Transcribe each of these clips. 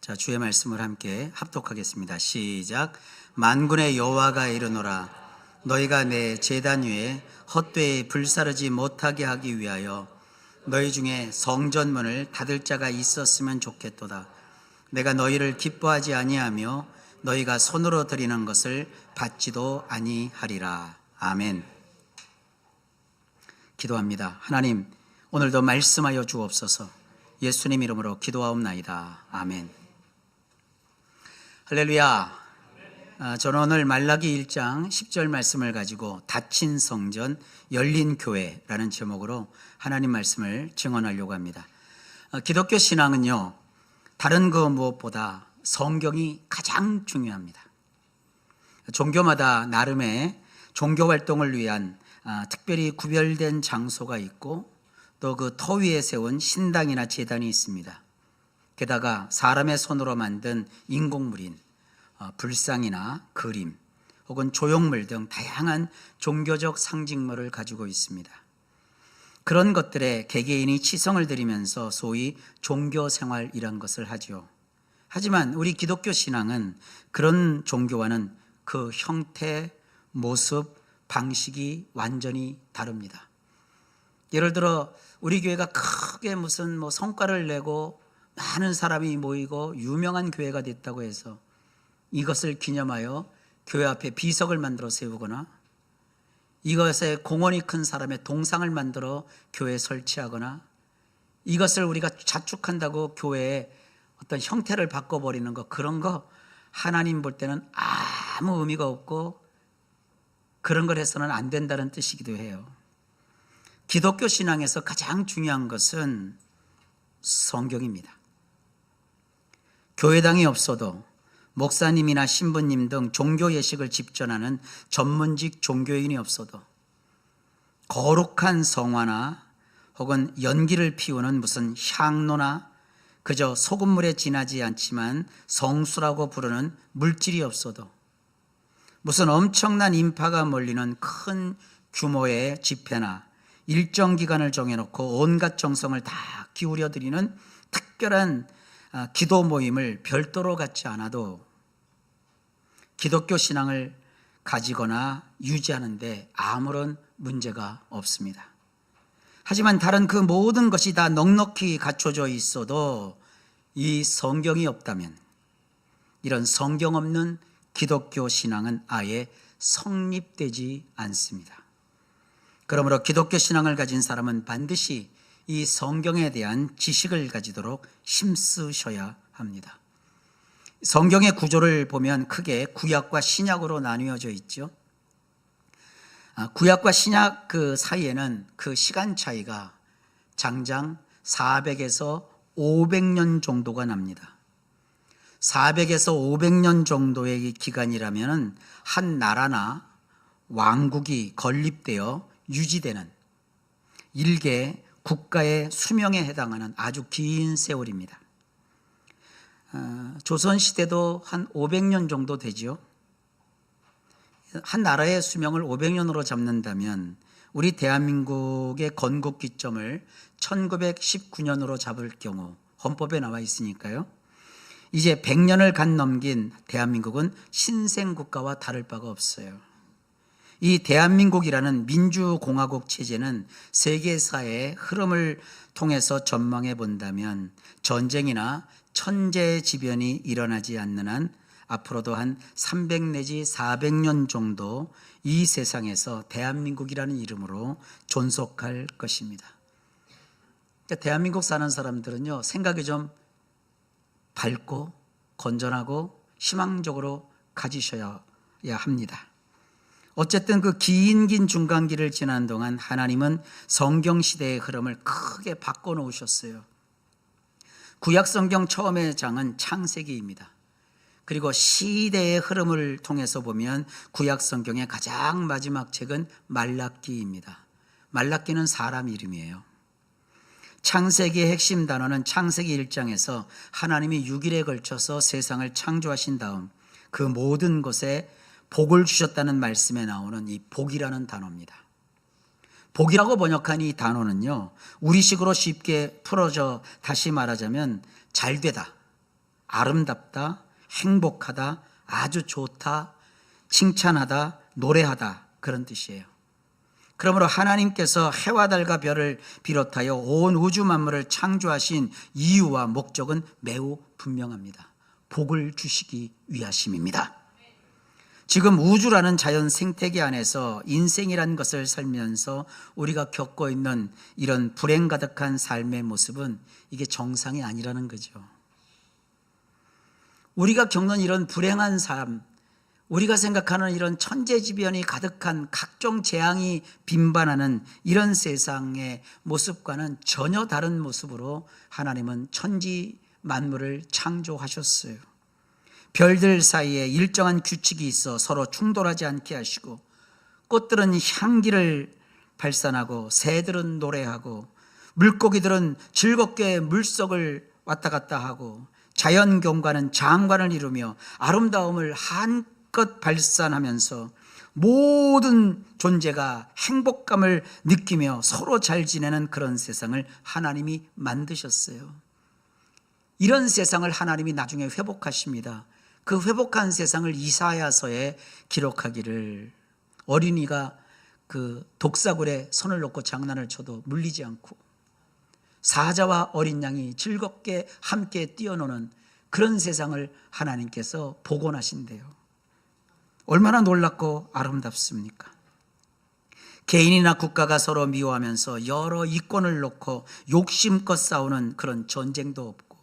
자, 주의 말씀을 함께 합독하겠습니다. 시작. 만군의 여호와가 이르노라. 너희가 내 제단 위에 헛되이 불사르지 못하게 하기 위하여 너희 중에 성전문을 닫을 자가 있었으면 좋겠도다. 내가 너희를 기뻐하지 아니하며 너희가 손으로 드리는 것을 받지도 아니하리라. 아멘. 기도합니다. 하나님, 오늘도 말씀하여 주옵소서. 예수님 이름으로 기도하옵나이다. 아멘. 할렐루야. 저는 오늘 말라기 1장 10절 말씀을 가지고 닫힌 성전, 열린 교회라는 제목으로 하나님 말씀을 증언하려고 합니다. 기독교 신앙은요, 다른 그 무엇보다 성경이 가장 중요합니다. 종교마다 나름의 종교 활동을 위한 특별히 구별된 장소가 있고 또 그 터 위에 세운 신당이나 제단이 있습니다. 게다가 사람의 손으로 만든 인공물인 불상이나 그림 혹은 조형물 등 다양한 종교적 상징물을 가지고 있습니다. 그런 것들에 개개인이 치성을 드리면서 소위 종교생활 이런 것을 하죠. 하지만 우리 기독교 신앙은 그런 종교와는 그 형태, 모습, 방식이 완전히 다릅니다. 예를 들어 우리 교회가 크게 무슨 성과를 내고 많은 사람이 모이고 유명한 교회가 됐다고 해서 이것을 기념하여 교회 앞에 비석을 만들어 세우거나 이것에 공헌이 큰 사람의 동상을 만들어 교회에 설치하거나 이것을 우리가 자축한다고 교회에 어떤 형태를 바꿔버리는 것, 그런 거 하나님 볼 때는 아무 의미가 없고 그런 걸 해서는 안 된다는 뜻이기도 해요. 기독교 신앙에서 가장 중요한 것은 성경입니다. 교회당이 없어도 목사님이나 신부님 등 종교 예식을 집전하는 전문직 종교인이 없어도 거룩한 성화나 혹은 연기를 피우는 무슨 향로나 그저 소금물에 지나지 않지만 성수라고 부르는 물질이 없어도 무슨 엄청난 인파가 몰리는 큰 규모의 집회나 일정 기간을 정해놓고 온갖 정성을 다 기울여 드리는 특별한 기도 모임을 별도로 갖지 않아도 기독교 신앙을 가지거나 유지하는데 아무런 문제가 없습니다. 하지만 다른 그 모든 것이 다 넉넉히 갖춰져 있어도 이 성경이 없다면 이런 성경 없는 기독교 신앙은 아예 성립되지 않습니다. 그러므로 기독교 신앙을 가진 사람은 반드시 이 성경에 대한 지식을 가지도록 힘쓰셔야 합니다. 성경의 구조를 보면 크게 구약과 신약으로 나뉘어져 있죠. 구약과 신약 그 사이에는 그 시간 차이가 장장 400에서 500년 정도가 납니다. 400에서 500년 정도의 기간이라면 한 나라나 왕국이 건립되어 유지되는 일개 국가의 수명에 해당하는 아주 긴 세월입니다. 조선시대도 한 500년 정도 되죠. 한 나라의 수명을 500년으로 잡는다면 우리 대한민국의 건국 기점을 1919년으로 잡을 경우 헌법에 나와 있으니까요. 이제 100년을 간 넘긴 대한민국은 신생국가와 다를 바가 없어요. 이 대한민국이라는 민주공화국 체제는 세계사의 흐름을 통해서 전망해 본다면 전쟁이나 천재지변이 일어나지 않는 한 앞으로도 한 300 내지 400년 정도 이 세상에서 대한민국이라는 이름으로 존속할 것입니다. 그러니까 대한민국 사는 사람들은요, 생각이 좀 밝고 건전하고 희망적으로 가지셔야 합니다. 어쨌든 그 긴 중간기를 지난 동안 하나님은 성경 시대의 흐름을 크게 바꿔놓으셨어요. 구약 성경 처음의 장은 창세기입니다. 그리고 시대의 흐름을 통해서 보면 구약 성경의 가장 마지막 책은 말라기입니다. 말라기는 사람 이름이에요. 창세기의 핵심 단어는 창세기 1장에서 하나님이 6일에 걸쳐서 세상을 창조하신 다음 그 모든 것에 복을 주셨다는 말씀에 나오는 이 복이라는 단어입니다. 복이라고 번역한 이 단어는요, 우리식으로 쉽게 풀어져 다시 말하자면 잘되다, 아름답다, 행복하다, 아주 좋다, 칭찬하다, 노래하다, 그런 뜻이에요. 그러므로 하나님께서 해와 달과 별을 비롯하여 온 우주 만물을 창조하신 이유와 목적은 매우 분명합니다. 복을 주시기 위하심입니다. 지금 우주라는 자연 생태계 안에서 인생이라는 것을 살면서 우리가 겪고 있는 이런 불행 가득한 삶의 모습은 이게 정상이 아니라는 거죠. 우리가 겪는 이런 불행한 삶, 우리가 생각하는 이런 천재지변이 가득한 각종 재앙이 빈번하는 이런 세상의 모습과는 전혀 다른 모습으로 하나님은 천지 만물을 창조하셨어요. 별들 사이에 일정한 규칙이 있어 서로 충돌하지 않게 하시고, 꽃들은 향기를 발산하고 새들은 노래하고 물고기들은 즐겁게 물속을 왔다 갔다 하고, 자연 경관은 장관을 이루며 아름다움을 한껏 발산하면서 모든 존재가 행복감을 느끼며 서로 잘 지내는 그런 세상을 하나님이 만드셨어요. 이런 세상을 하나님이 나중에 회복하십니다. 그 회복한 세상을 이사야서에 기록하기를, 어린이가 그 독사굴에 손을 놓고 장난을 쳐도 물리지 않고 사자와 어린 양이 즐겁게 함께 뛰어노는 그런 세상을 하나님께서 복원하신대요. 얼마나 놀랍고 아름답습니까? 개인이나 국가가 서로 미워하면서 여러 이권을 놓고 욕심껏 싸우는 그런 전쟁도 없고,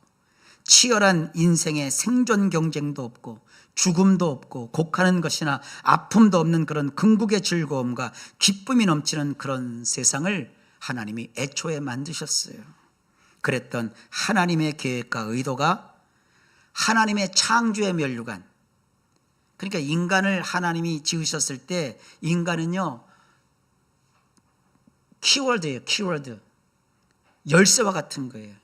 치열한 인생의 생존 경쟁도 없고, 죽음도 없고, 곡하는 것이나 아픔도 없는 그런 궁극의 즐거움과 기쁨이 넘치는 그런 세상을 하나님이 애초에 만드셨어요. 그랬던 하나님의 계획과 의도가 하나님의 창조의 면류관, 그러니까 인간을 하나님이 지으셨을 때 인간은요, 키워드예요. 키워드. 열쇠와 같은 거예요.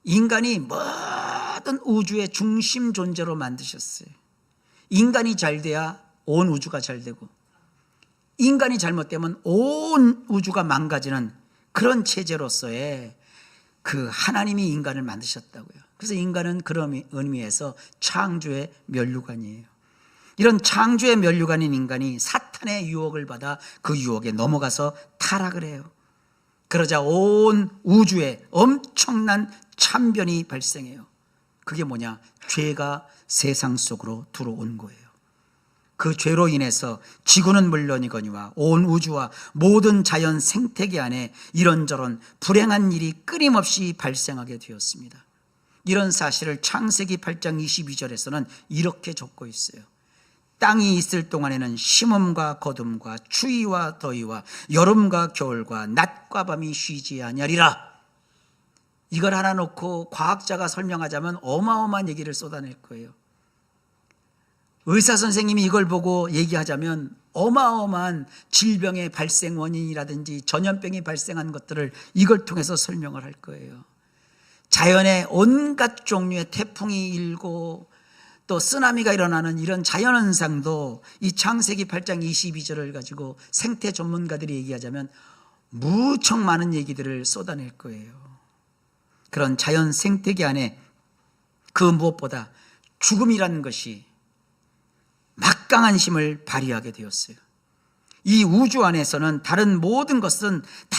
인간이 모든 우주의 중심 존재로 만드셨어요. 인간이 잘 돼야 온 우주가 잘 되고, 인간이 잘못되면 온 우주가 망가지는 그런 체제로서의 그 하나님이 인간을 만드셨다고요. 그래서 인간은 그런 의미에서 창조의 면류관이에요. 이런 창조의 면류관인 인간이 사탄의 유혹을 받아 그 유혹에 넘어가서 타락을 해요. 그러자 온 우주에 엄청난 참변이 발생해요. 그게 뭐냐? 죄가 세상 속으로 들어온 거예요. 그 죄로 인해서 지구는 물론이거니와 온 우주와 모든 자연 생태계 안에 이런저런 불행한 일이 끊임없이 발생하게 되었습니다. 이런 사실을 창세기 8장 22절에서는 이렇게 적고 있어요. 땅이 있을 동안에는 심음과 거둠과 추위와 더위와 여름과 겨울과 낮과 밤이 쉬지 아니하리라. 이걸 하나 놓고 과학자가 설명하자면 어마어마한 얘기를 쏟아낼 거예요. 의사 선생님이 이걸 보고 얘기하자면 어마어마한 질병의 발생 원인이라든지 전염병이 발생한 것들을 이걸 통해서 설명을 할 거예요. 자연의 온갖 종류의 태풍이 일고 또 쓰나미가 일어나는 이런 자연현상도 이 창세기 8장 22절을 가지고 생태 전문가들이 얘기하자면 무척 많은 얘기들을 쏟아낼 거예요. 그런 자연 생태계 안에 그 무엇보다 죽음이라는 것이 막강한 힘을 발휘하게 되었어요. 이 우주 안에서는 다른 모든 것은 다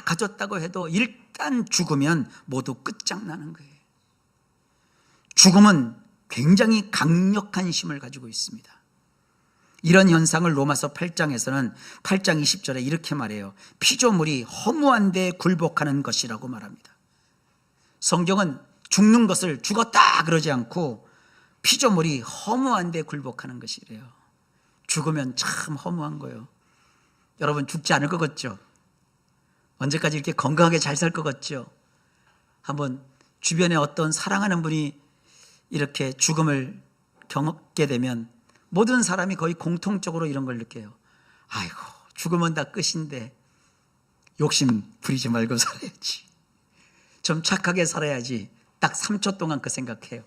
가졌다고 해도 일단 죽으면 모두 끝장나는 거예요. 죽음은 굉장히 강력한 힘을 가지고 있습니다. 이런 현상을 로마서 8장에서는 8장 20절에 이렇게 말해요. 피조물이 허무한 데 굴복하는 것이라고 말합니다. 성경은 죽는 것을 죽었다 그러지 않고 피조물이 허무한 데 굴복하는 것이래요. 죽으면 참 허무한 거예요. 여러분 죽지 않을 것 같죠? 언제까지 이렇게 건강하게 잘 살 것 같죠? 한번 주변에 어떤 사랑하는 분이 이렇게 죽음을 겪게 되면 모든 사람이 거의 공통적으로 이런 걸 느껴요. 아이고, 죽으면 다 끝인데 욕심 부리지 말고 살아야지. 좀 착하게 살아야지. 딱 3초 동안 그 생각해요.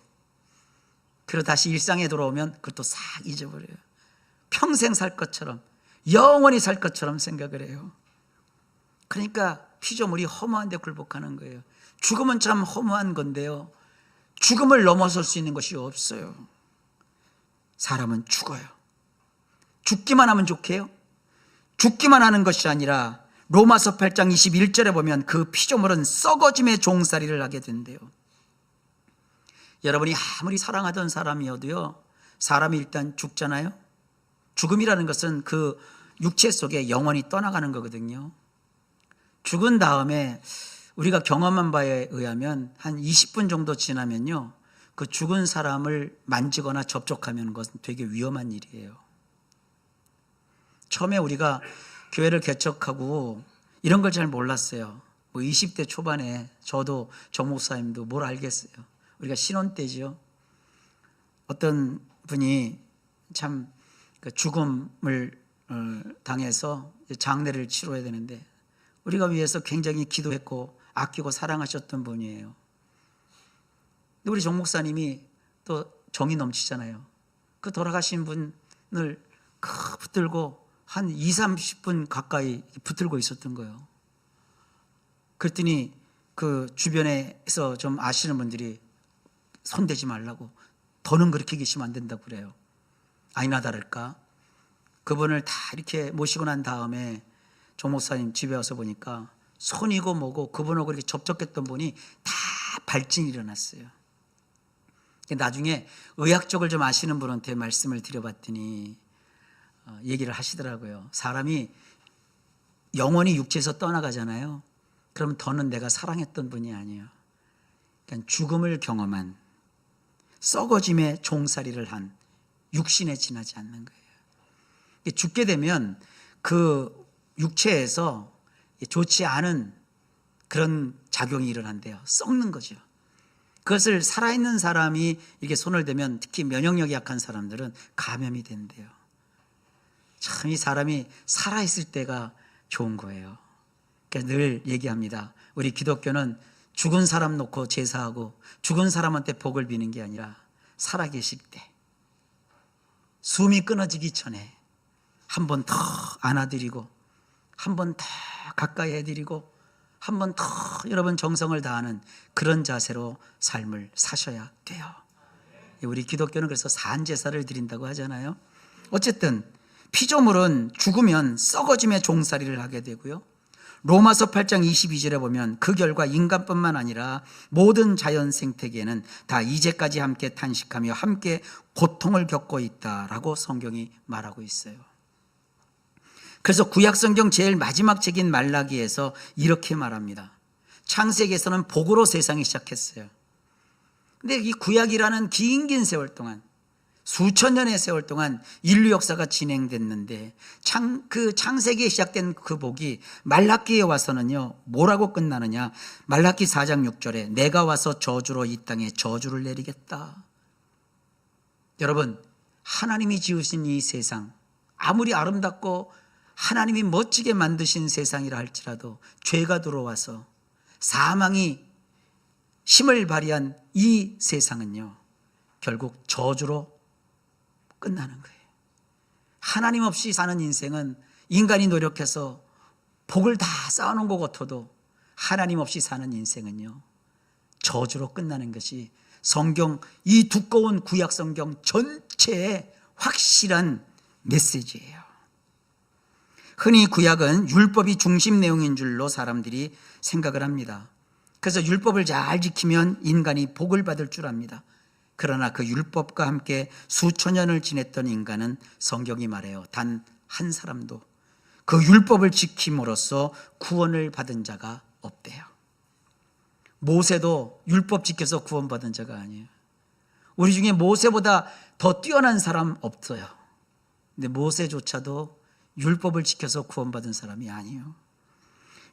그리고 다시 일상에 돌아오면 그것도 싹 잊어버려요. 평생 살 것처럼, 영원히 살 것처럼 생각을 해요. 그러니까 피조물이 허무한 데 굴복하는 거예요. 죽음은 참 허무한 건데요, 죽음을 넘어설 수 있는 것이 없어요. 사람은 죽어요. 죽기만 하면 좋게요? 죽기만 하는 것이 아니라 로마서 8장 21절에 보면 그 피조물은 썩어짐의 종살이를 하게 된대요. 여러분이 아무리 사랑하던 사람이어도요, 사람이 일단 죽잖아요. 죽음이라는 것은 그 육체 속에 영혼이 떠나가는 거거든요. 죽은 다음에 우리가 경험한 바에 의하면 한 20분 정도 지나면요, 그 죽은 사람을 만지거나 접촉하면 그것은 되게 위험한 일이에요. 처음에 우리가 교회를 개척하고 이런 걸 잘 몰랐어요. 20대 초반에 저도 정 목사님도 뭘 알겠어요. 우리가 신혼 때죠. 어떤 분이 참 죽음을 당해서 장례를 치러야 되는데 우리가 위해서 굉장히 기도했고 아끼고 사랑하셨던 분이에요. 근데 우리 정 목사님이 또 정이 넘치잖아요. 그 돌아가신 분을 붙들고 한 20-30분 가까이 붙들고 있었던 거예요. 그랬더니 그 주변에서 좀 아시는 분들이 손대지 말라고, 더는 그렇게 계시면 안 된다고 그래요. 아니나 다를까 그분을 다 이렇게 모시고 난 다음에 정 목사님 집에 와서 보니까 손이고 뭐고 그분하고 이렇게 접촉했던 분이 다 발진이 일어났어요. 나중에 의학적을 좀 아시는 분한테 말씀을 드려봤더니 얘기를 하시더라고요. 사람이 영혼이 육체에서 떠나가잖아요. 그러면 더는 내가 사랑했던 분이 아니에요. 그러니까 죽음을 경험한, 썩어짐의 종살이를 한 육신에 지나지 않는 거예요. 죽게 되면 그 육체에서 좋지 않은 그런 작용이 일어난대요. 썩는 거죠. 그것을 살아있는 사람이 이렇게 손을 대면, 특히 면역력이 약한 사람들은 감염이 된대요. 참 이 사람이 살아있을 때가 좋은 거예요. 그러니까 늘 얘기합니다. 우리 기독교는 죽은 사람 놓고 제사하고 죽은 사람한테 복을 비는 게 아니라 살아계실 때 숨이 끊어지기 전에 한 번 더 안아드리고 한 번 더 가까이 해드리고 한 번 더 여러분 정성을 다하는 그런 자세로 삶을 사셔야 돼요. 우리 기독교는 그래서 산제사를 드린다고 하잖아요. 어쨌든 피조물은 죽으면 썩어짐의 종살이를 하게 되고요, 로마서 8장 22절에 보면 그 결과 인간뿐만 아니라 모든 자연 생태계는 다 이제까지 함께 탄식하며 함께 고통을 겪고 있다라고 성경이 말하고 있어요. 그래서 구약성경 제일 마지막 책인 말라기에서 이렇게 말합니다. 창세기에서는 복으로 세상이 시작했어요. 근데 이 구약이라는 긴 세월 동안, 수천 년의 세월 동안 인류 역사가 진행됐는데 그 창세기에 시작된 그 복이 말라기에 와서는요, 뭐라고 끝나느냐. 말라기 4장 6절에 내가 와서 저주로 이 땅에 저주를 내리겠다. 여러분, 하나님이 지으신 이 세상, 아무리 아름답고 하나님이 멋지게 만드신 세상이라 할지라도 죄가 들어와서 사망이 힘을 발휘한 이 세상은요, 결국 저주로 끝나는 거예요. 하나님 없이 사는 인생은 인간이 노력해서 복을 다 쌓아놓은 것 같아도 하나님 없이 사는 인생은요, 저주로 끝나는 것이 성경, 이 두꺼운 구약 성경 전체의 확실한 메시지예요. 흔히 구약은 율법이 중심 내용인 줄로 사람들이 생각을 합니다. 그래서 율법을 잘 지키면 인간이 복을 받을 줄 압니다. 그러나 그 율법과 함께 수천 년을 지냈던 인간은 성경이 말해요, 단 한 사람도 그 율법을 지킴으로써 구원을 받은 자가 없대요. 모세도 율법 지켜서 구원받은 자가 아니에요. 우리 중에 모세보다 더 뛰어난 사람 없어요. 근데 모세조차도 율법을 지켜서 구원받은 사람이 아니에요.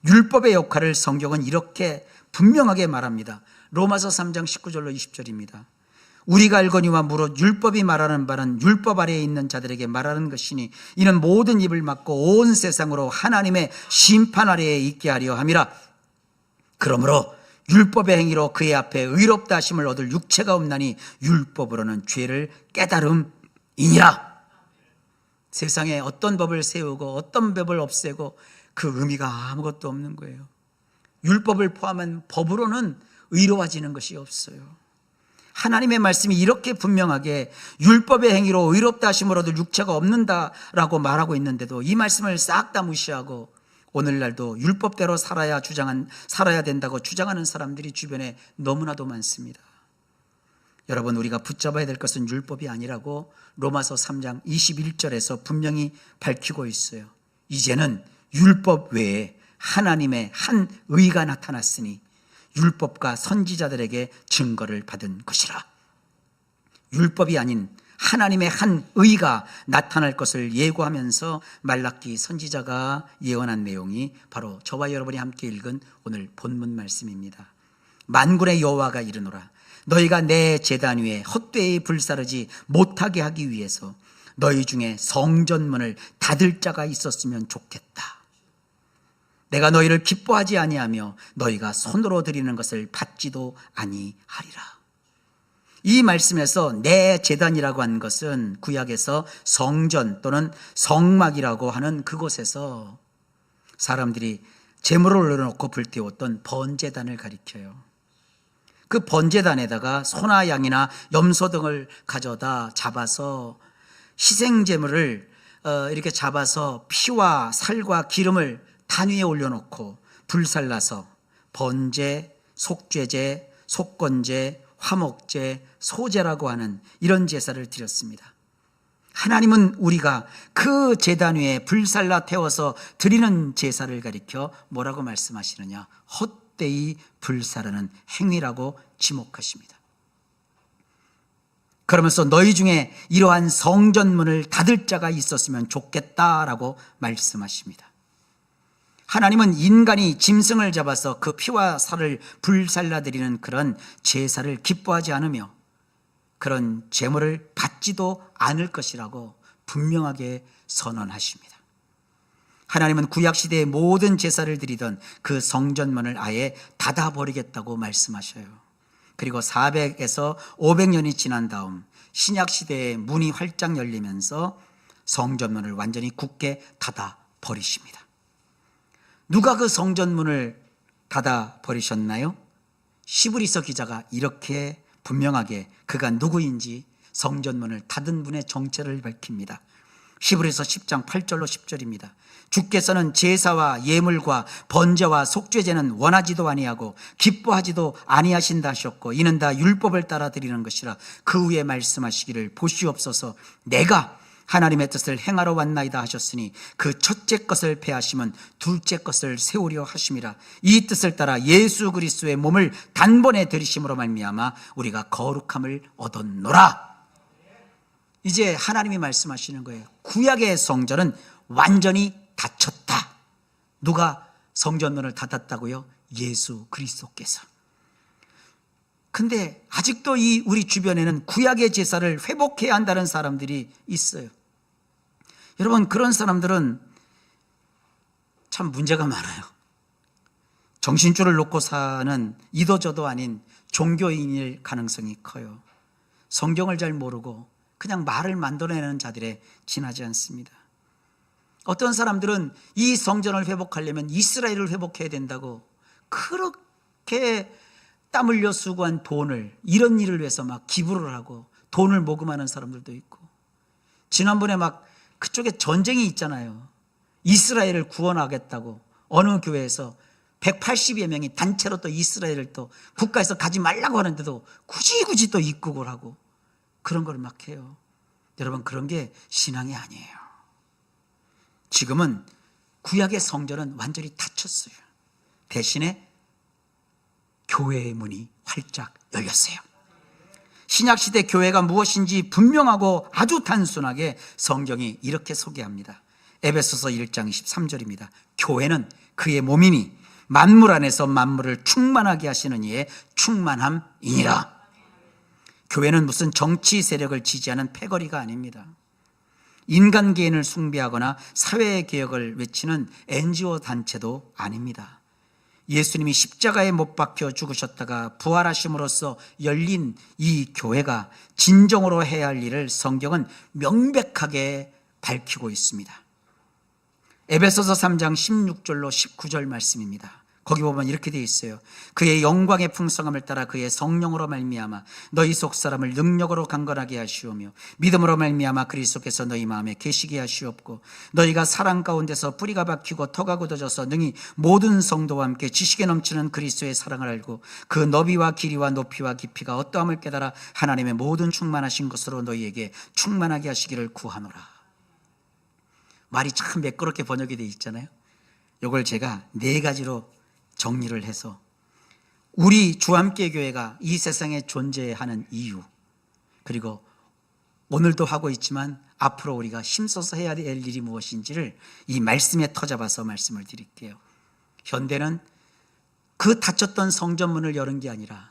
율법의 역할을 성경은 이렇게 분명하게 말합니다. 로마서 3장 19절로 20절입니다. 우리가 알거니와 무릇 율법이 말하는 바는 율법 아래에 있는 자들에게 말하는 것이니 이는 모든 입을 막고 온 세상으로 하나님의 심판 아래에 있게 하려 함이라. 그러므로 율법의 행위로 그의 앞에 의롭다 하심을 얻을 육체가 없나니 율법으로는 죄를 깨달음이니라. 세상에 어떤 법을 세우고 어떤 법을 없애고 그 의미가 아무것도 없는 거예요. 율법을 포함한 법으로는 의로워지는 것이 없어요. 하나님의 말씀이 이렇게 분명하게 율법의 행위로 의롭다 하심으로도 육체가 없는다라고 말하고 있는데도 이 말씀을 싹 다 무시하고 오늘날도 율법대로 살아야 된다고 주장하는 사람들이 주변에 너무나도 많습니다. 여러분, 우리가 붙잡아야 될 것은 율법이 아니라고 로마서 3장 21절에서 분명히 밝히고 있어요. 이제는 율법 외에 하나님의 한 의가 나타났으니 율법과 선지자들에게 증거를 받은 것이라. 율법이 아닌 하나님의 한 의가 나타날 것을 예고하면서 말라기 선지자가 예언한 내용이 바로 저와 여러분이 함께 읽은 오늘 본문 말씀입니다. 만군의 여호와가 이르노라. 너희가 내 제단 위에 헛되이 불사르지 못하게 하기 위해서 너희 중에 성전문을 닫을 자가 있었으면 좋겠다. 내가 너희를 기뻐하지 아니하며 너희가 손으로 드리는 것을 받지도 아니하리라. 이 말씀에서 내 제단이라고 한 것은 구약에서 성전 또는 성막이라고 하는 그곳에서 사람들이 제물을 올려놓고 불태웠던 번제단을 가리켜요. 그 번제단에다가 소나 양이나 염소 등을 가져다 잡아서 희생제물을 이렇게 잡아서 피와 살과 기름을 단 위에 올려놓고 불살라서 번제, 속죄제, 속건제, 화목제, 소제라고 하는 이런 제사를 드렸습니다. 하나님은 우리가 그 제단 위에 불살라 태워서 드리는 제사를 가리켜 뭐라고 말씀하시느냐? 헛되이 불사르는 행위라고 지목하십니다. 그러면서 너희 중에 이러한 성전문을 닫을 자가 있었으면 좋겠다라고 말씀하십니다. 하나님은 인간이 짐승을 잡아서 그 피와 살을 불살라드리는 그런 제사를 기뻐하지 않으며 그런 제물을 받지도 않을 것이라고 분명하게 선언하십니다. 하나님은 구약시대의 모든 제사를 드리던 그 성전문을 아예 닫아버리겠다고 말씀하셔요. 그리고 400에서 500년이 지난 다음 신약시대의 문이 활짝 열리면서 성전문을 완전히 굳게 닫아버리십니다. 누가 그 성전문을 닫아버리셨나요? 시브리서 기자가 이렇게 분명하게 그가 누구인지 성전문을 닫은 분의 정체를 밝힙니다. 시브리서 10장 8절로 10절입니다. 주께서는 제사와 예물과 번제와 속죄제는 원하지도 아니하고 기뻐하지도 아니하신다 하셨고 이는 다 율법을 따라 드리는 것이라. 그 후에 말씀하시기를 보시옵소서 내가 하나님의 뜻을 행하러 왔나이다 하셨으니 그 첫째 것을 폐하심은 둘째 것을 세우려 하심이라. 이 뜻을 따라 예수 그리스도의 몸을 단번에 들이심으로 말미암아 우리가 거룩함을 얻었노라. 이제 하나님이 말씀하시는 거예요. 구약의 성전은 완전히 닫혔다. 누가 성전문을 닫았다고요? 예수 그리스도께서. 근데 아직도 이 우리 주변에는 구약의 제사를 회복해야 한다는 사람들이 있어요. 여러분, 그런 사람들은 참 문제가 많아요. 정신줄을 놓고 사는 이도저도 아닌 종교인일 가능성이 커요. 성경을 잘 모르고 그냥 말을 만들어내는 자들에 지나지 않습니다. 어떤 사람들은 이 성전을 회복하려면 이스라엘을 회복해야 된다고 그렇게 땀 흘려 수고한 돈을 이런 일을 위해서 막 기부를 하고 돈을 모금하는 사람들도 있고, 지난번에 막 그쪽에 전쟁이 있잖아요. 이스라엘을 구원하겠다고 어느 교회에서 180여 명이 단체로 또 이스라엘을 또 국가에서 가지 말라고 하는데도 굳이 또 입국을 하고 그런 걸 막 해요. 여러분, 그런 게 신앙이 아니에요. 지금은 구약의 성전은 완전히 닫혔어요. 대신에 교회의 문이 활짝 열렸어요. 신약시대 교회가 무엇인지 분명하고 아주 단순하게 성경이 이렇게 소개합니다. 에베소서 1장 23절입니다. 교회는 그의 몸이니 만물 안에서 만물을 충만하게 하시는 이의 충만함이니라. 교회는 무슨 정치 세력을 지지하는 패거리가 아닙니다. 인간 개인을 숭배하거나 사회 개혁을 외치는 NGO 단체도 아닙니다. 예수님이 십자가에 못 박혀 죽으셨다가 부활하심으로써 열린 이 교회가 진정으로 해야 할 일을 성경은 명백하게 밝히고 있습니다. 에베소서 3장 16절로 19절 말씀입니다. 거기 보면 이렇게 되어 있어요. 그의 영광의 풍성함을 따라 그의 성령으로 말미암아 너희 속 사람을 능력으로 강건하게 하시오며 믿음으로 말미암아 그리스도께서 너희 마음에 계시게 하시옵고 너희가 사랑 가운데서 뿌리가 박히고 터가 굳어져서 능히 모든 성도와 함께 지식에 넘치는 그리스도의 사랑을 알고 그 너비와 길이와 높이와 깊이가 어떠함을 깨달아 하나님의 모든 충만하신 것으로 너희에게 충만하게 하시기를 구하노라. 말이 참 매끄럽게 번역이 되어 있잖아요. 이걸 제가 4가지로 정리를 해서 우리 주함께 교회가 이 세상에 존재하는 이유, 그리고 오늘도 하고 있지만 앞으로 우리가 힘써서 해야 될 일이 무엇인지를 이 말씀에 터잡아서 말씀을 드릴게요. 현대는 그 닫혔던 성전문을 여는 게 아니라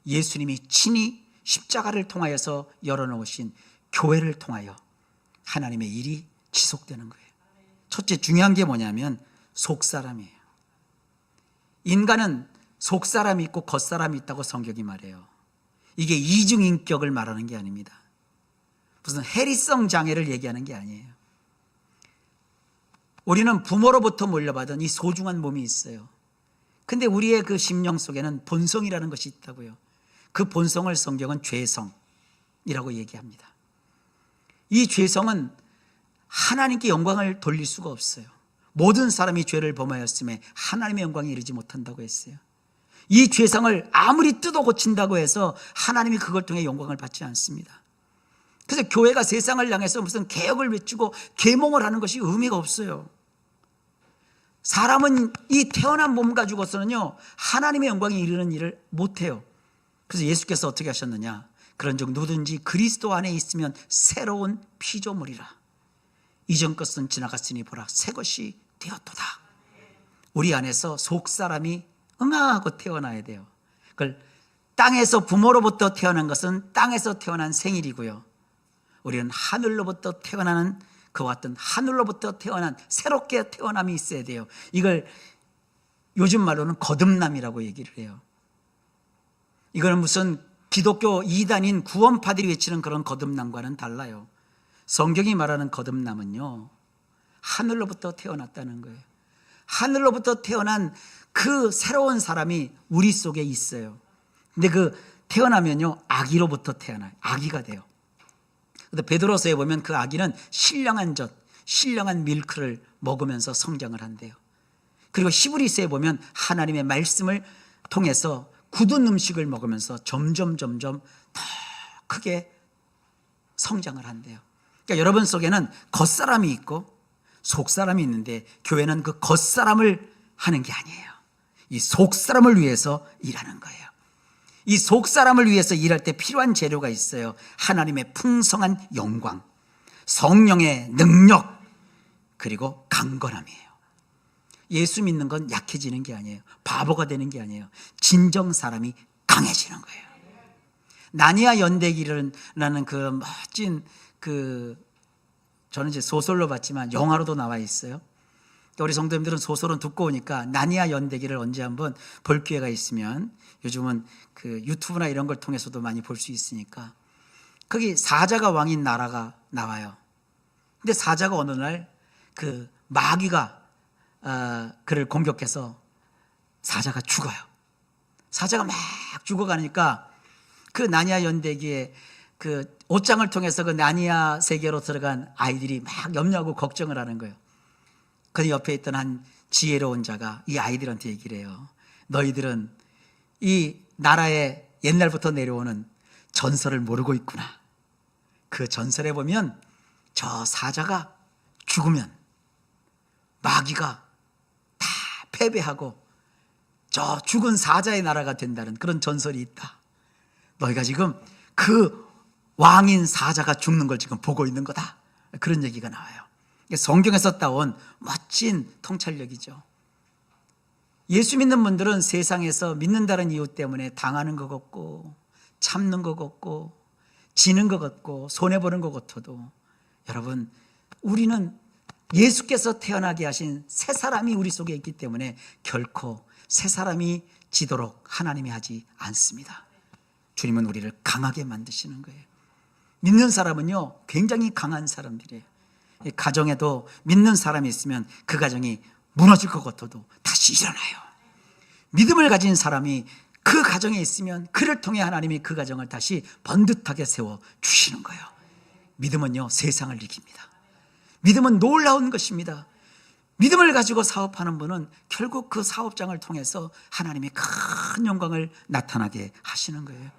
예수님이 친히 십자가를 통하여서 열어놓으신 교회를 통하여 하나님의 일이 지속되는 거예요. 첫째 중요한 게 뭐냐면 속사람이에요. 인간은 속사람이 있고 겉사람이 있다고 성경이 말해요. 이게 이중인격을 말하는 게 아닙니다. 무슨 해리성 장애를 얘기하는 게 아니에요. 우리는 부모로부터 물려받은 이 소중한 몸이 있어요. 근데 우리의 그 심령 속에는 본성이라는 것이 있다고요. 그 본성을 성경은 죄성이라고 얘기합니다. 이 죄성은 하나님께 영광을 돌릴 수가 없어요. 모든 사람이 죄를 범하였음에 하나님의 영광에 이르지 못한다고 했어요. 이 죄성을 아무리 뜯어 고친다고 해서 하나님이 그걸 통해 영광을 받지 않습니다. 그래서 교회가 세상을 향해서 무슨 개혁을 외치고 계몽을 하는 것이 의미가 없어요. 사람은 이 태어난 몸 가지고서는요 하나님의 영광에 이르는 일을 못해요. 그래서 예수께서 어떻게 하셨느냐, 그런즉 누구든지 그리스도 안에 있으면 새로운 피조물이라. 이전 것은 지나갔으니 보라 새 것이 되었도다. 우리 안에서 속사람이 응하고 태어나야 돼요. 그걸 땅에서 부모로부터 태어난 것은 땅에서 태어난 생일이고요, 우리는 하늘로부터 태어나는 그와 같은 하늘로부터 태어난 새롭게 태어남이 있어야 돼요. 이걸 요즘 말로는 거듭남이라고 얘기를 해요. 이거는 무슨 기독교 이단인 구원파들이 외치는 그런 거듭남과는 달라요. 성경이 말하는 거듭남은요 하늘로부터 태어났다는 거예요. 하늘로부터 태어난 그 새로운 사람이 우리 속에 있어요. 근데 그 태어나면요 아기로부터 태어나요. 아기가 돼요. 근데 베드로서에 보면 그 아기는 신령한 젖, 신령한 밀크를 먹으면서 성장을 한대요. 그리고 히브리서에 보면 하나님의 말씀을 통해서 굳은 음식을 먹으면서 점점 더 크게 성장을 한대요. 그러니까 여러분 속에는 겉사람이 있고 속사람이 있는데 교회는 그 겉사람을 하는 게 아니에요. 이 속사람을 위해서 일하는 거예요. 이 속사람을 위해서 일할 때 필요한 재료가 있어요. 하나님의 풍성한 영광, 성령의 능력, 그리고 강건함이에요. 예수 믿는 건 약해지는 게 아니에요. 바보가 되는 게 아니에요. 진정 사람이 강해지는 거예요. 나니아 연대기라는 그 멋진 저는 이제 소설로 봤지만 영화로도 나와 있어요. 우리 성도님들은 소설은 두꺼우니까 나니아 연대기를 언제 한번 볼 기회가 있으면, 요즘은 그 유튜브나 이런 걸 통해서도 많이 볼 수 있으니까, 거기 사자가 왕인 나라가 나와요. 근데 사자가 어느 날 그 마귀가 그를 공격해서 사자가 죽어요. 사자가 막 죽어가니까 그 나니아 연대기에 그 옷장을 통해서 그 나니아 세계로 들어간 아이들이 막 염려하고 걱정을 하는 거예요. 그 옆에 있던 한 지혜로운 자가 이 아이들한테 얘기를 해요. 너희들은 이 나라에 옛날부터 내려오는 전설을 모르고 있구나. 그 전설에 보면 저 사자가 죽으면 마귀가 다 패배하고 저 죽은 사자의 나라가 된다는 그런 전설이 있다. 너희가 지금 그 왕인 사자가 죽는 걸 지금 보고 있는 거다. 그런 얘기가 나와요. 성경에서 따온 멋진 통찰력이죠. 예수 믿는 분들은 세상에서 믿는다는 이유 때문에 당하는 것 같고 참는 것 같고 지는 것 같고 손해보는 것 같아도, 여러분 우리는 예수께서 태어나게 하신 새 사람이 우리 속에 있기 때문에 결코 새 사람이 지도록 하나님이 하지 않습니다. 주님은 우리를 강하게 만드시는 거예요. 믿는 사람은요 굉장히 강한 사람들이에요. 가정에도 믿는 사람이 있으면 그 가정이 무너질 것 같아도 다시 일어나요. 믿음을 가진 사람이 그 가정에 있으면 그를 통해 하나님이 그 가정을 다시 번듯하게 세워 주시는 거예요. 믿음은요, 세상을 이깁니다. 믿음은 놀라운 것입니다. 믿음을 가지고 사업하는 분은 결국 그 사업장을 통해서 하나님의 큰 영광을 나타나게 하시는 거예요.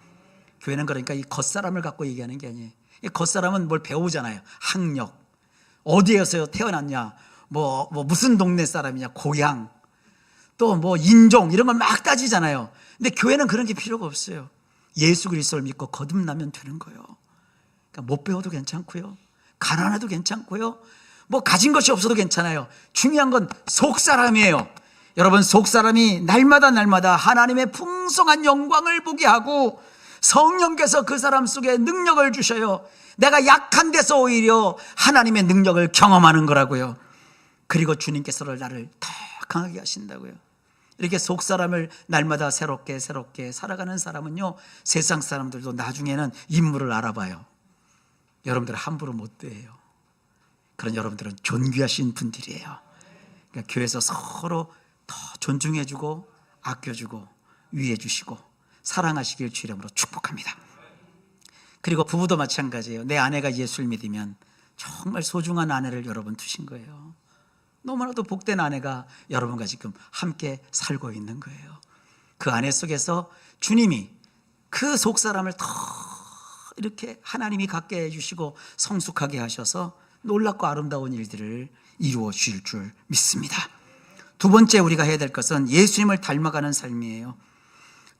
교회는 그러니까 이 겉사람을 갖고 얘기하는 게 아니에요. 이 겉사람은 뭘 배우잖아요. 학력, 어디에서 태어났냐, 무슨 동네 사람이냐, 고향, 또 인종, 이런 걸 막 따지잖아요. 근데 교회는 그런 게 필요가 없어요. 예수 그리스도를 믿고 거듭나면 되는 거예요. 그러니까 못 배워도 괜찮고요, 가난해도 괜찮고요, 가진 것이 없어도 괜찮아요. 중요한 건 속사람이에요. 여러분, 속사람이 날마다 하나님의 풍성한 영광을 보게 하고 성령께서 그 사람 속에 능력을 주셔요. 내가 약한 데서 오히려 하나님의 능력을 경험하는 거라고요. 그리고 주님께서 나를 더 강하게 하신다고요. 이렇게 속사람을 날마다 새롭게 살아가는 사람은요, 세상 사람들도 나중에는 인물을 알아봐요. 여러분들은 함부로 못 대해요. 그런 여러분들은 존귀하신 분들이에요. 그러니까 교회에서 서로 더 존중해주고 아껴주고 위해주시고 사랑하시길 주 이름으로 축복합니다. 그리고 부부도 마찬가지예요. 내 아내가 예수를 믿으면 정말 소중한 아내를 여러분 두신 거예요. 너무나도 복된 아내가 여러분과 지금 함께 살고 있는 거예요. 그 아내 속에서 주님이 그 속사람을 더 이렇게 하나님이 갖게 해주시고 성숙하게 하셔서 놀랍고 아름다운 일들을 이루어 주실 줄 믿습니다. 두 번째 우리가 해야 될 것은 예수님을 닮아가는 삶이에요.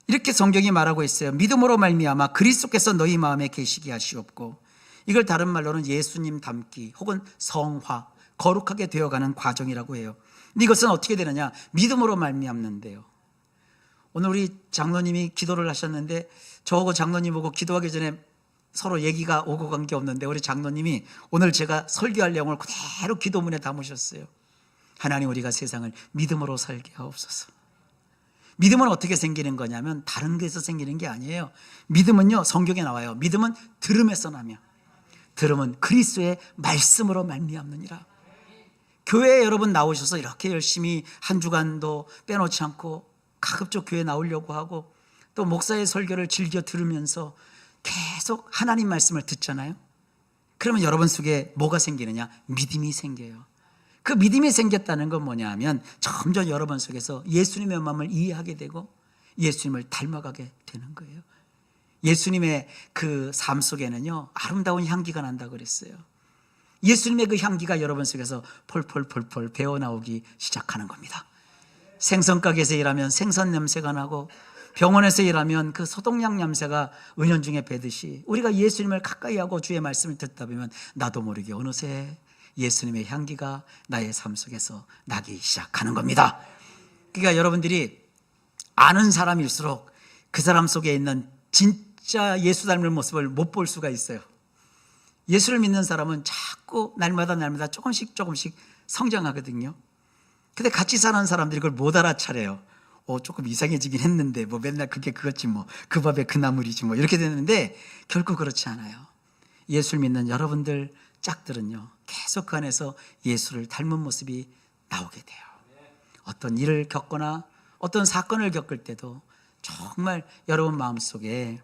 이렇게 성경이 말하고 있어요. 믿음으로 말미암아 그리스도께서 너희 마음에 계시게 하시옵고, 이걸 다른 말로는 예수님 닮기 혹은 성화, 거룩하게 되어가는 과정이라고 해요. 근데 이것은 어떻게 되느냐? 믿음으로 말미암는데요. 오늘 우리 장로님이 기도를 하셨는데 저하고 장로님하고 기도하기 전에 서로 얘기가 오고 간 게 없는데 우리 장로님이 오늘 제가 설교할 내용을 그대로 기도문에 담으셨어요. 하나님, 우리가 세상을 믿음으로 살게 하옵소서. 믿음은 어떻게 생기는 거냐면 다른 데서 생기는 게 아니에요. 믿음은요, 성경에 나와요. 믿음은 들음에서 나며 들음은 그리스도의 말씀으로 말미암느니라. 교회에 여러분 나오셔서 이렇게 열심히 한 주간도 빼놓지 않고 가급적 교회에 나오려고 하고 또 목사의 설교를 즐겨 들으면서 계속 하나님 말씀을 듣잖아요. 그러면 여러분 속에 뭐가 생기느냐? 믿음이 생겨요. 그 믿음이 생겼다는 건 뭐냐 하면 점점 여러분 속에서 예수님의 마음을 이해하게 되고 예수님을 닮아가게 되는 거예요. 예수님의 그 삶 속에는요, 아름다운 향기가 난다고 그랬어요. 예수님의 그 향기가 여러분 속에서 펄펄 배어나오기 시작하는 겁니다. 생선 가게에서 일하면 생선 냄새가 나고 병원에서 일하면 그 소독약 냄새가 은연중에 배듯이 우리가 예수님을 가까이 하고 주의 말씀을 듣다 보면 나도 모르게 어느새 예수님의 향기가 나의 삶 속에서 나기 시작하는 겁니다. 그러니까 여러분들이 아는 사람일수록 그 사람 속에 있는 진짜 예수 닮은 모습을 못 볼 수가 있어요. 예수를 믿는 사람은 자꾸 날마다 조금씩 성장하거든요. 근데 같이 사는 사람들이 그걸 못 알아차려요. 조금 이상해지긴 했는데 맨날 그거지 그 밥에 그 나물이지 이렇게 되는데 결코 그렇지 않아요. 예수를 믿는 여러분들 짝들은요, 계속 그 안에서 예수를 닮은 모습이 나오게 돼요. 어떤 일을 겪거나 어떤 사건을 겪을 때도 정말 여러분 마음속에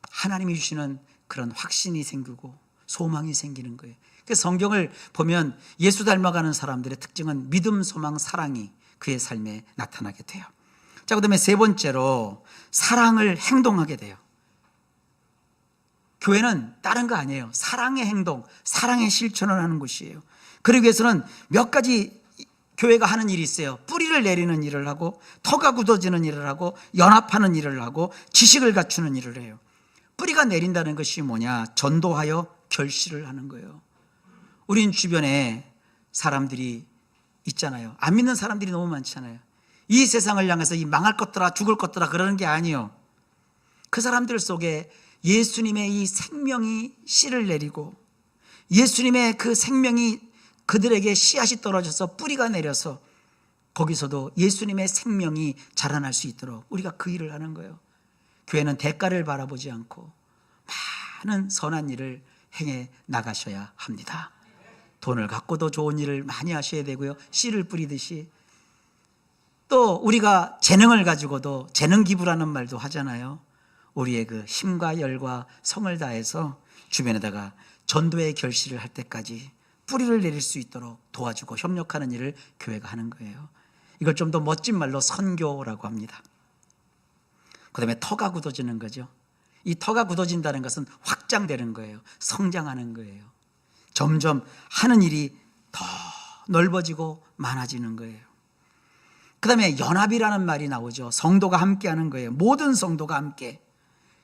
하나님이 주시는 그런 확신이 생기고 소망이 생기는 거예요. 그래서 성경을 보면 예수 닮아가는 사람들의 특징은 믿음, 소망, 사랑이 그의 삶에 나타나게 돼요. 자, 그다음에 세 번째로 사랑을 행동하게 돼요. 교회는 다른 거 아니에요. 사랑의 행동, 사랑의 실천을 하는 곳이에요. 그러기 위해서는 몇 가지 교회가 하는 일이 있어요. 뿌리를 내리는 일을 하고, 터가 굳어지는 일을 하고, 연합하는 일을 하고, 지식을 갖추는 일을 해요. 뿌리가 내린다는 것이 뭐냐? 전도하여 결실을 하는 거예요. 우린 주변에 사람들이 있잖아요. 안 믿는 사람들이 너무 많잖아요. 이 세상을 향해서 이 망할 것들아 죽을 것들아 그러는 게 아니에요. 그 사람들 속에 예수님의 이 생명이 씨를 내리고 예수님의 그 생명이 그들에게 씨앗이 떨어져서 뿌리가 내려서 거기서도 예수님의 생명이 자라날 수 있도록 우리가 그 일을 하는 거예요. 교회는 대가를 바라보지 않고 많은 선한 일을 행해 나가셔야 합니다. 돈을 갖고도 좋은 일을 많이 하셔야 되고요. 씨를 뿌리듯이 또 우리가 재능을 가지고도 재능 기부라는 말도 하잖아요. 우리의 그 힘과 열과 성을 다해서 주변에다가 전도의 결실을 할 때까지 뿌리를 내릴 수 있도록 도와주고 협력하는 일을 교회가 하는 거예요. 이걸 좀 더 멋진 말로 선교라고 합니다. 그 다음에 터가 굳어지는 거죠. 이 터가 굳어진다는 것은 확장되는 거예요. 성장하는 거예요. 점점 하는 일이 더 넓어지고 많아지는 거예요. 그 다음에 연합이라는 말이 나오죠. 성도가 함께 하는 거예요. 모든 성도가 함께.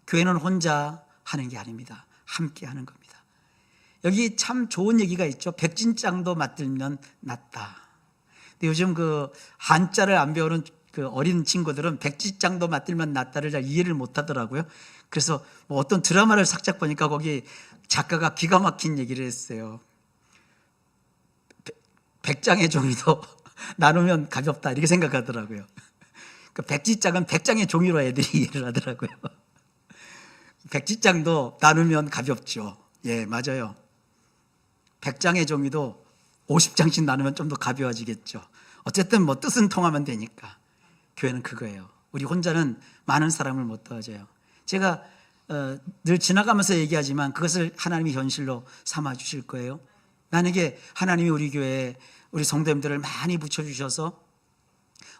교회는 혼자 하는 게 아닙니다. 함께 하는 겁니다. 여기 참 좋은 얘기가 있죠. 백진짱도 맞들면 낫다. 근데 요즘 그 한자를 안 배우는 그 어린 친구들은 백지장도 맞들면 낫다를 잘 이해를 못 하더라고요. 그래서 뭐 어떤 드라마를 살짝 보니까 거기 작가가 기가 막힌 얘기를 했어요. 백장의 종이도 나누면 가볍다 이렇게 생각하더라고요. 그 백지장은 백장의 종이로 애들이 이해를 하더라고요. 백지장도 나누면 가볍죠. 예, 맞아요. 백장의 종이도 50장씩 나누면 좀 더 가벼워지겠죠. 어쨌든 뭐 뜻은 통하면 되니까. 교회는 그거예요. 우리 혼자는 많은 사람을 못 도와줘요. 제가 늘 지나가면서 얘기하지만 그것을 하나님이 현실로 삼아 주실 거예요. 만약에 하나님이 우리 교회에 우리 성도님들을 많이 붙여주셔서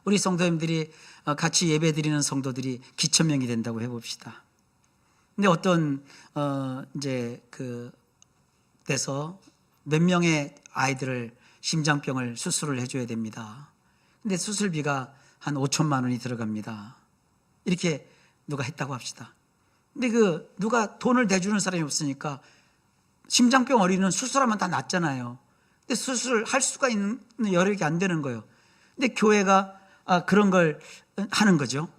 우리 성도님들이 같이 예배드리는 성도들이 기천명이 된다고 해봅시다. 근데 어떤 이제 그 데서 몇 명의 아이들을 심장병을 수술을 해줘야 됩니다. 근데 수술비가 한 5천만 원이 들어갑니다. 이렇게 누가 했다고 합시다. 근데 그 누가 돈을 대주는 사람이 없으니까 심장병 어린이는 수술하면 다 낫잖아요. 근데 수술할 수가 있는 여력이 안 되는 거예요. 근데 교회가 그런 걸 하는 거죠.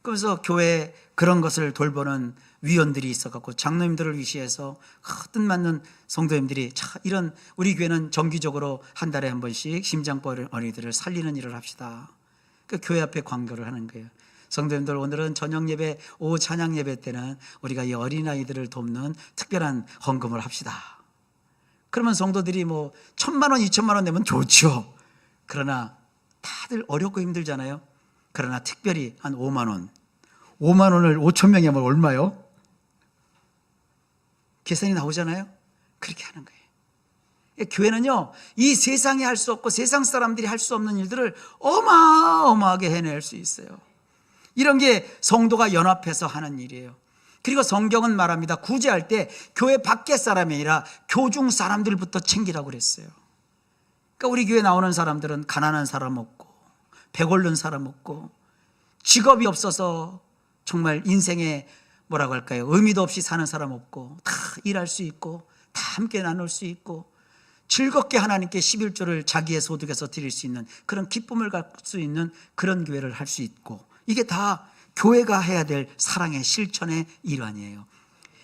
그래서 교회에 그런 것을 돌보는 위원들이 있어갖고 장로님들을 위시해서 뜻맞는 성도님들이 이런 우리 교회는 정기적으로 한 달에 한 번씩 심장병 어린이들을 살리는 일을 합시다. 그 교회 앞에 광고를 하는 거예요. 성도님들 오늘은 저녁 예배, 오후 찬양 예배 때는 우리가 이 어린아이들을 돕는 특별한 헌금을 합시다. 그러면 성도들이 뭐 1,000만 원, 2,000만 원 내면 좋죠. 그러나 다들 어렵고 힘들잖아요. 그러나 특별히 한 5만 원. 5만 원을 5천 명이 하면 얼마요? 계산이 나오잖아요. 그렇게 하는 거예요. 교회는요, 이 세상에 할 수 없고 세상 사람들이 할 수 없는 일들을 어마어마하게 해낼 수 있어요. 이런 게 성도가 연합해서 하는 일이에요. 그리고 성경은 말합니다. 구제할 때 교회 밖의 사람이 아니라 교중 사람들부터 챙기라고 그랬어요. 그러니까 우리 교회 나오는 사람들은 가난한 사람 없고 배고른 사람 없고 직업이 없어서 정말 인생에 뭐라고 할까요? 의미도 없이 사는 사람 없고 다 일할 수 있고 다 함께 나눌 수 있고 즐겁게 하나님께 11조를 자기의 소득에서 드릴 수 있는 그런 기쁨을 갖을 수 있는 그런 교회를 할 수 있고 이게 다 교회가 해야 될 사랑의 실천의 일환이에요.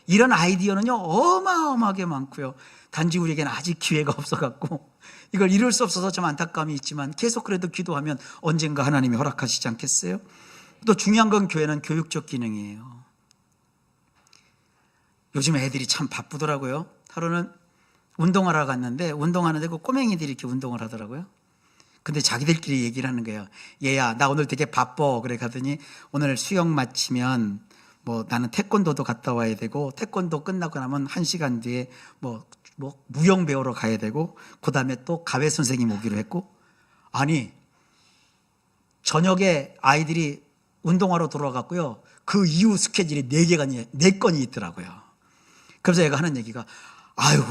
이런 아이디어는요 어마어마하게 많고요. 단지 우리에게는 아직 기회가 없어갖고 이걸 이룰 수 없어서 좀 안타까움이 있지만 계속 그래도 기도하면 언젠가 하나님이 허락하시지 않겠어요? 또 중요한 건 교회는 교육적 기능이에요. 요즘 애들이 참 바쁘더라고요. 하루는 운동하러 갔는데 운동하는데 그 꼬맹이들이 이렇게 운동을 하더라고요. 근데 자기들끼리 얘기를 하는 거예요. 얘야 나 오늘 되게 바빠. 그래 가더니 오늘 수영 마치면 뭐 나는 태권도도 갔다 와야 되고 태권도 끝나고 나면 1시간 뒤에 뭐 무용 배우러 가야 되고 그 다음에 또 가회 선생님 오기로 했고 아니 저녁에 아이들이 운동하러 돌아갔고요. 그 이후 스케줄이 4건이 있더라고요. 그래서 얘가 하는 얘기가 아유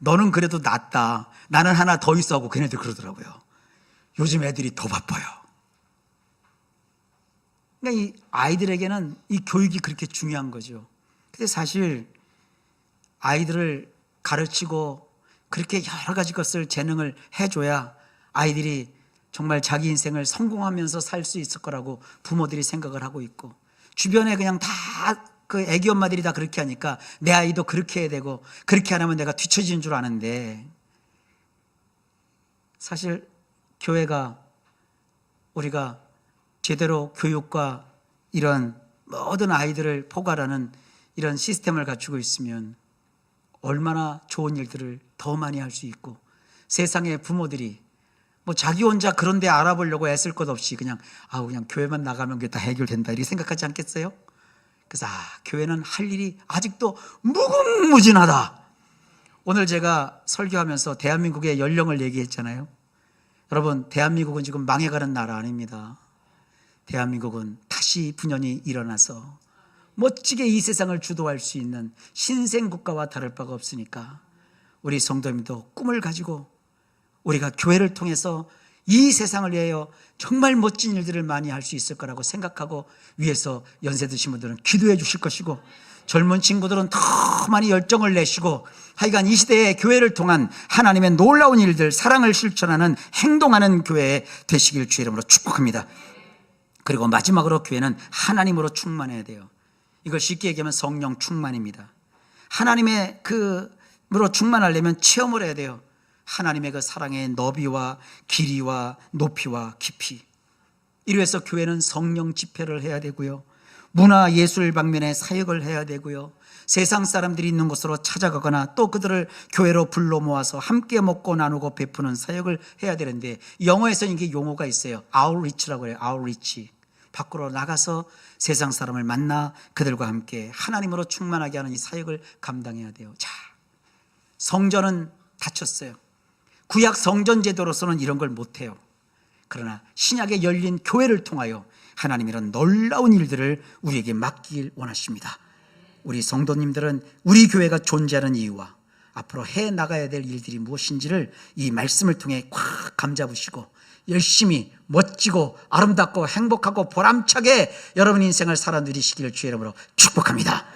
너는 그래도 낫다. 나는 하나 더 있어 하고 걔네들 그러더라고요. 요즘 애들이 더 바빠요. 그러니까 이 아이들에게는 이 교육이 그렇게 중요한 거죠. 근데 사실 아이들을 가르치고 그렇게 여러 가지 것을 재능을 해줘야 아이들이 정말 자기 인생을 성공하면서 살 수 있을 거라고 부모들이 생각을 하고 있고 주변에 그냥 다 그 애기 엄마들이 다 그렇게 하니까 내 아이도 그렇게 해야 되고 그렇게 안 하면 내가 뒤처지는 줄 아는데 사실 교회가 우리가 제대로 교육과 이런 모든 아이들을 포괄하는 이런 시스템을 갖추고 있으면 얼마나 좋은 일들을 더 많이 할 수 있고 세상의 부모들이 뭐 자기 혼자 그런 데 알아보려고 애쓸 것 없이 그냥 교회만 나가면 그게 다 해결된다 이렇게 생각하지 않겠어요? 그래서 교회는 할 일이 아직도 무궁무진하다. 오늘 제가 설교하면서 대한민국의 연령을 얘기했잖아요. 여러분, 대한민국은 지금 망해가는 나라 아닙니다. 대한민국은 다시 분연히 일어나서 멋지게 이 세상을 주도할 수 있는 신생국가와 다를 바가 없으니까 우리 성도님도 꿈을 가지고 우리가 교회를 통해서 이 세상을 위하여 정말 멋진 일들을 많이 할 수 있을 거라고 생각하고 위에서 연세 드신 분들은 기도해 주실 것이고 젊은 친구들은 더 많이 열정을 내시고 하여간 이 시대에 교회를 통한 하나님의 놀라운 일들, 사랑을 실천하는 행동하는 교회 되시길 주의 이름으로 축복합니다. 그리고 마지막으로 교회는 하나님으로 충만해야 돼요. 이걸 쉽게 얘기하면 성령 충만입니다. 하나님의 그로 충만하려면 체험을 해야 돼요. 하나님의 그 사랑의 너비와 길이와 높이와 깊이. 이로 해서 교회는 성령 집회를 해야 되고요. 문화 예술 방면에 사역을 해야 되고요. 세상 사람들이 있는 곳으로 찾아가거나 또 그들을 교회로 불러 모아서 함께 먹고 나누고 베푸는 사역을 해야 되는데 영어에서는 이게 용어가 있어요. outreach라고 해요. outreach. 밖으로 나가서 세상 사람을 만나 그들과 함께 하나님으로 충만하게 하는 이 사역을 감당해야 돼요. 자, 성전은 닫혔어요. 구약 성전 제도로서는 이런 걸 못해요. 그러나 신약에 열린 교회를 통하여 하나님 이런 놀라운 일들을 우리에게 맡기길 원하십니다. 우리 성도님들은 우리 교회가 존재하는 이유와 앞으로 해 나가야 될 일들이 무엇인지를 이 말씀을 통해 꽉 감잡으시고 열심히 멋지고 아름답고 행복하고 보람차게 여러분 인생을 살아 누리시기를 주의 이름으로 축복합니다.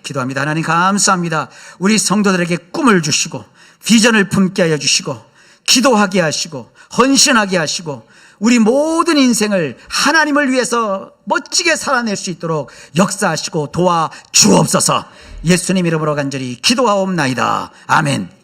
기도합니다. 하나님 감사합니다. 우리 성도들에게 꿈을 주시고 비전을 품게 하여 주시고 기도하게 하시고 헌신하게 하시고 우리 모든 인생을 하나님을 위해서 멋지게 살아낼 수 있도록 역사하시고 도와 주옵소서. 예수님 이름으로 간절히 기도하옵나이다. 아멘.